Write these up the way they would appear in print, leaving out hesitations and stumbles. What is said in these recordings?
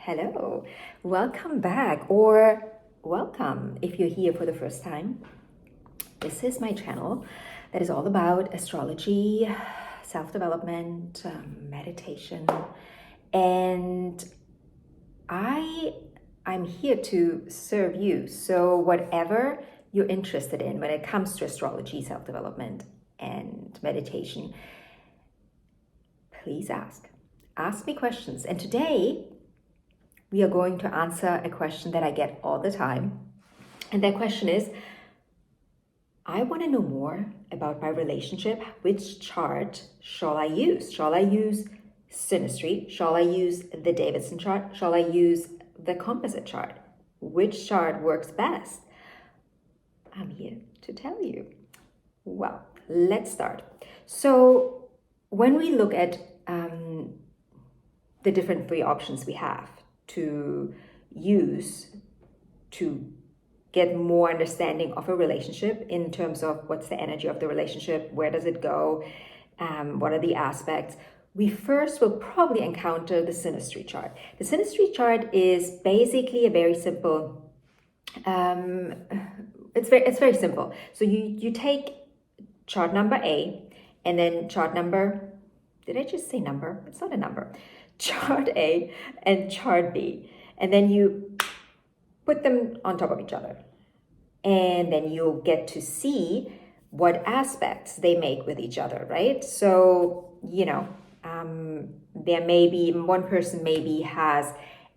Hello, welcome back, or welcome if you're here for the first time. This is my channel that is all about astrology, self-development, meditation, and I'm here to serve you. So whatever you're interested in when it comes to astrology, self-development, and meditation, please ask me questions. And today we are going to answer a question that I get all the time. And that question is, I want to know more about my relationship. Which chart shall I use? Shall I use Synastry? Shall I use the Davidson chart? Shall I use the composite chart? Which chart works best? I'm here to tell you. Well, let's start. So when we look at the different three options we have to use to get more understanding of a relationship in terms of what's the energy of the relationship, where does it go, what are the aspects, we first will probably encounter the Synastry chart. The Synastry chart is basically a very simple, it's very simple. So you take chart number A and then chart number, did I just say number? It's not a number. Chart A and chart B, and then you put them on top of each other, and then you'll get to see what aspects they make with each other, right? So there may be one person maybe has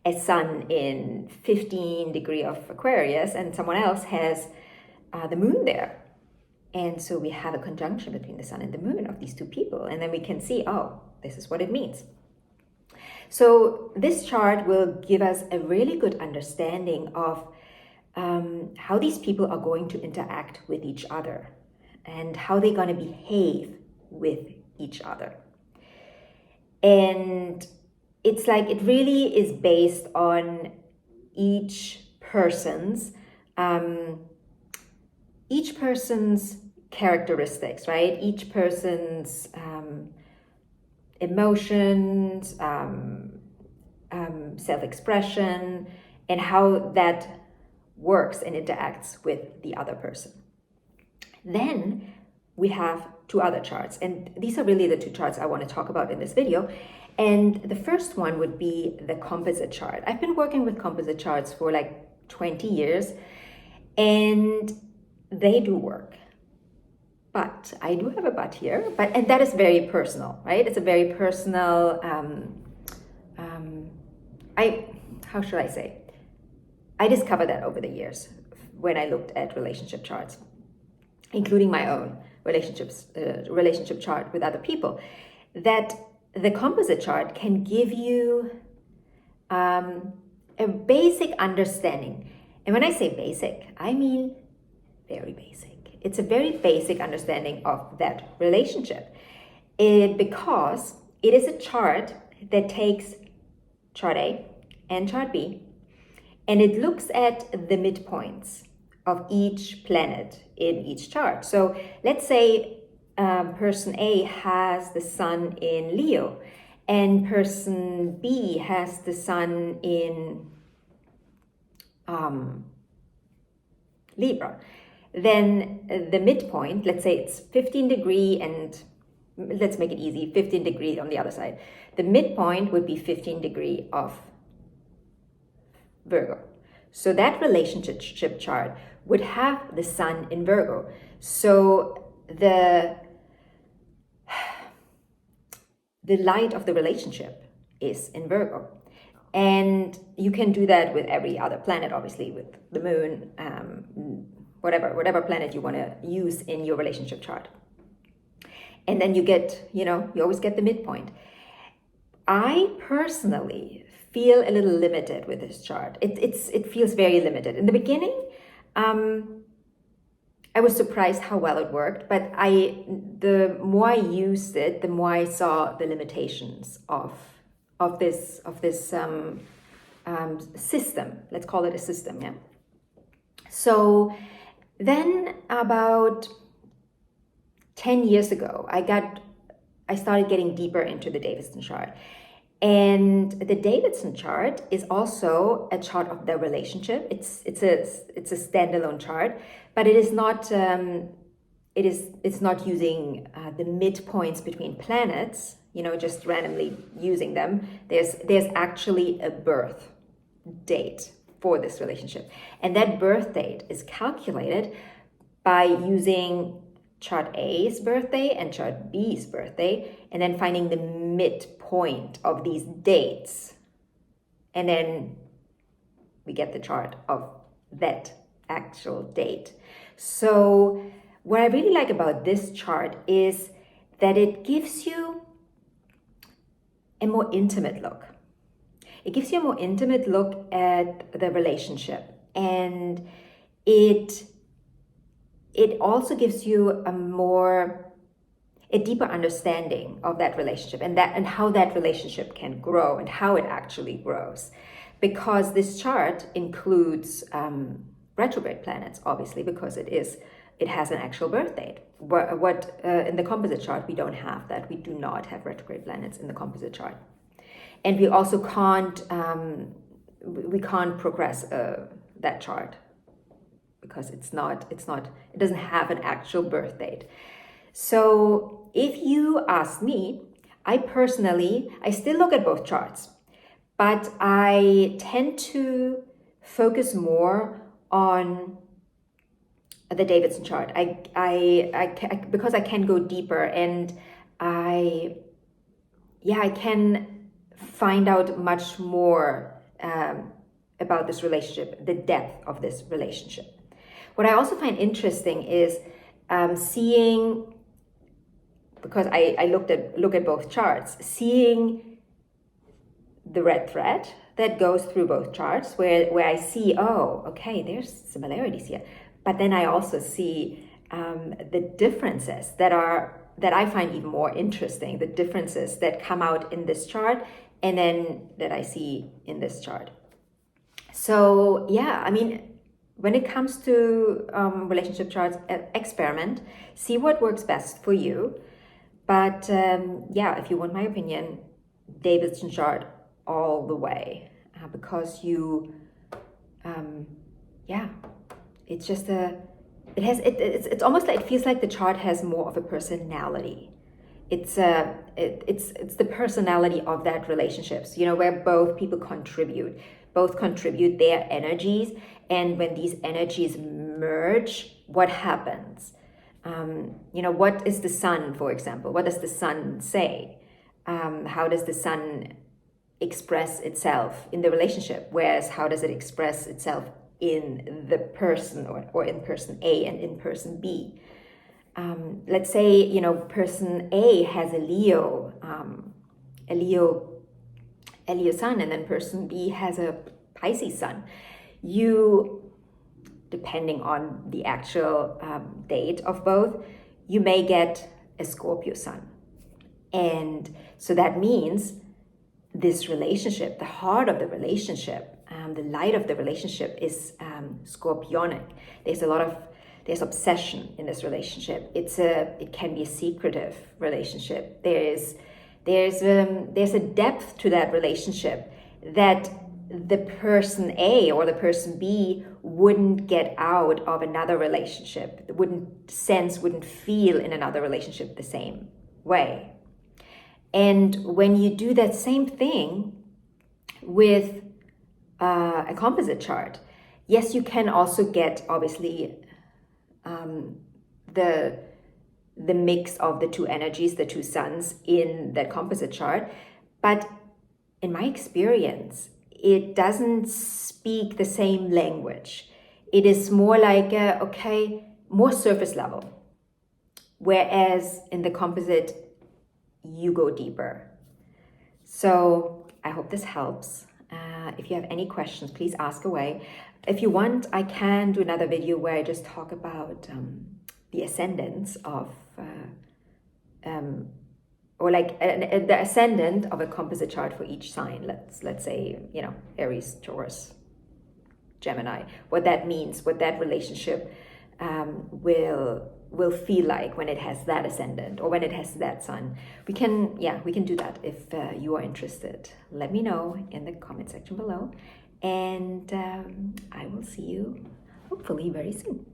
a sun in 15 degree of Aquarius and someone else has the moon there, and so we have a conjunction between the sun and the moon of these two people, and then we can see, oh, this is what it means. So this chart will give us a really good understanding of how these people are going to interact with each other and how they're going to behave with each other. And it's like it really is based on each person's characteristics, right? Each person's emotions, self-expression, and how that works and interacts with the other person. Then we have two other charts, and these are really the two charts I want to talk about in this video. And the first one would be the composite chart. I've been working with composite charts for like 20 years, and they do work. But I do have a but here, and that is very personal, right? It's a very personal, how should I say? I discovered that over the years when I looked at relationship charts, including my own relationship chart with other people, that the composite chart can give you a basic understanding. And when I say basic, I mean very basic. It's a very basic understanding of that relationship because it is a chart that takes chart A and chart B, and it looks at the midpoints of each planet in each chart. So let's say person A has the sun in Leo and person B has the sun in Libra. Then the midpoint, let's say it's 15 degree, and let's make it easy, 15 degree on the other side. The midpoint would be 15 degree of Virgo. So that relationship chart would have the sun in Virgo. So the light of the relationship is in Virgo. And you can do that with every other planet, obviously, with the moon, whatever planet you want to use in your relationship chart. And then you get, you always get the midpoint. I personally feel a little limited with this chart. It feels very limited. In the beginning, I was surprised how well it worked, but the more I used it, the more I saw the limitations of this system. Let's call it a system, yeah. So then about 10 years ago, I started getting deeper into the Davidson chart. And the Davidson chart is also a chart of the relationship. It's a standalone chart, but it is not it's not using the midpoints between planets, just randomly using them. There's actually a birth date for this relationship, and that birth date is calculated by using chart A's birthday and chart B's birthday, and then finding the midpoint of these dates, and then we get the chart of that actual date. So what I really like about this chart is that it gives you a more intimate look. It gives you a more intimate look at the relationship, and it also gives you a deeper understanding of that relationship and how that relationship can grow and how it actually grows. Because this chart includes retrograde planets, obviously, because it has an actual birth date. What in the composite chart, we don't have that. We do not have retrograde planets in the composite chart. And we also can't progress that chart because it doesn't have an actual birth date. So if you ask me, I still look at both charts, but I tend to focus more on the Davidson chart. Because I can go deeper, and I can find out much more about this relationship, the depth of this relationship. What I also find interesting is seeing, because I look at both charts, seeing the red thread that goes through both charts, where I see, oh, okay, there's similarities here, but then I also see the differences that I find even more interesting, the differences that come out in this chart and then that I see in this chart. So yeah, I mean, when it comes to relationship charts, experiment, see what works best for you. But if you want my opinion, Davidson chart all the way, because it's just it's almost like, it feels like the chart has more of a personality. It's the personality of that relationships, where both people contribute their energies, and when these energies merge, what happens? What is the sun, for example? What does the sun say? How does the sun express itself in the relationship? Whereas how does it express itself in the person, or in person A and in person B? Let's say, person A has a Leo sun, and then person B has a Pisces sun. Depending on the actual date of both, you may get a Scorpio sun. And so that means this relationship, the heart of the relationship, the light of the relationship is scorpionic. There's obsession in this relationship. It can be a secretive relationship. There's a depth to that relationship that the person A or the person B wouldn't get out of another relationship, wouldn't feel in another relationship the same way. And when you do that same thing with a composite chart, yes, you can also get, obviously, the mix of the two energies, the two suns in that composite chart. But in my experience, it doesn't speak the same language. It is more like, more surface level. Whereas in the composite, you go deeper. So I hope this helps. If you have any questions, please ask away. If you want, I can do another video where I just talk about the ascendants of, the ascendant of a composite chart for each sign. Let's say, Aries, Taurus, Gemini. What that means, what that relationship will will feel like when it has that ascendant or when it has that sun. We can do that if you are interested. Let me know in the comment section below, and I will see you hopefully very soon.